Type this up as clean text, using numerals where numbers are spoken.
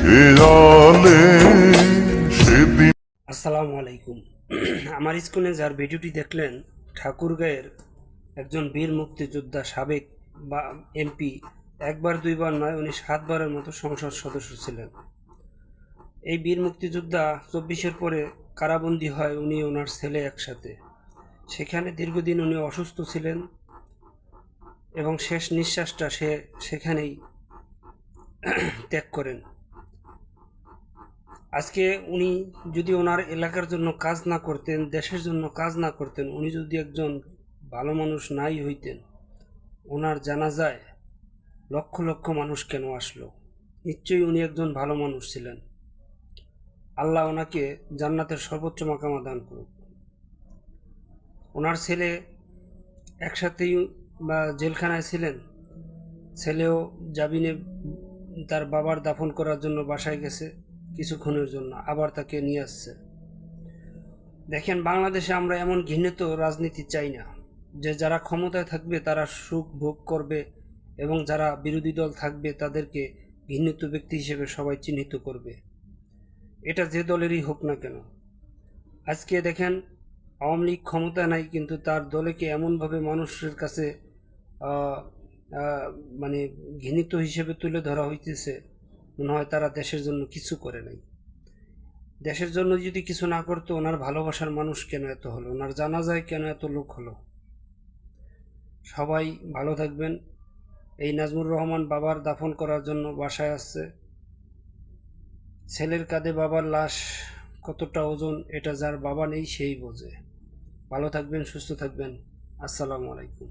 দেয়ালে সেদিন। আসসালামু আলাইকুম। আমার স্ক্রিনে যার ভিডিওটি দেখলেন, ঠাকুরগাঁয়ের একজন বীর মুক্তিযোদ্ধা, সাবেক বা এমপি। একবার দুইবার নয়, উনি 7বারের মতো সংসদ সদস্য ছিলেন। এই বীর মুক্তিযোদ্ধা 24-এর পরে কারাবন্দী হয় উনি ওনার ছেলে একসাথে। সেখানে দীর্ঘদিন উনি অসুস্থ ছিলেন এবং শেষ নিঃশ্বাসটা সেখানেই ত্যাগ করেন। আজকে উনি যদি ওনার এলাকার জন্য কাজ না করতেন, দেশের জন্য কাজ না করতেন, উনি যদি একজন ভালো মানুষ নাই হইতেন, ওনার জানাজায় লক্ষ লক্ষ মানুষ কেন আসলো? নিশ্চয়ই উনি একজন ভালো মানুষ ছিলেন। আল্লাহ ওনাকে জান্নাতের সর্বোচ্চ মাকামা দান করুক। ওনার ছেলে একসাথেই জেলখানায় ছিলেন। ছেলেও জামিনে তার বাবার দাফন করার জন্য বাসায় গেছে কিছুক্ষণের জন্য, আবার তাকে নিয়ে আসছে। দেখেন, বাংলাদেশে আমরা এমন ঘৃণিত রাজনীতি চাই না, যে যারা ক্ষমতায় থাকবে তারা সুখ ভোগ করবে এবং যারা বিরোধী দল থাকবে তাদেরকে ঘৃণিত ব্যক্তি হিসেবে সবাই চিহ্নিত করবে। এটা যে দলেরই হোক না কেন। আজকে দেখেন, আওয়ামী লীগ ক্ষমতা নাই, কিন্তু তার দলেকে এমনভাবে মানুষের কাছে আহ, আহ, মানে ঘৃণিত হিসেবে তুলে ধরা হইতেছে, মনে হয় তারা দেশের জন্য কিছু করে নাই। দেশের জন্য যদি কিছু না করতো, ওনার ভালোবাসার মানুষ কেন এত হলো? ওনার জানাজায় কেন এত লোক হলো? সবাই ভালো থাকবেন। এই নাজমুর রহমান বাবার দাফন করার জন্য বাসায় আসছে। ছেলের কাঁধে বাবার লাশ কতটা ওজন, এটা যার বাবা নেই সেই বোঝে। ভালো থাকবেন, সুস্থ থাকবেন। আসসালামু আলাইকুম।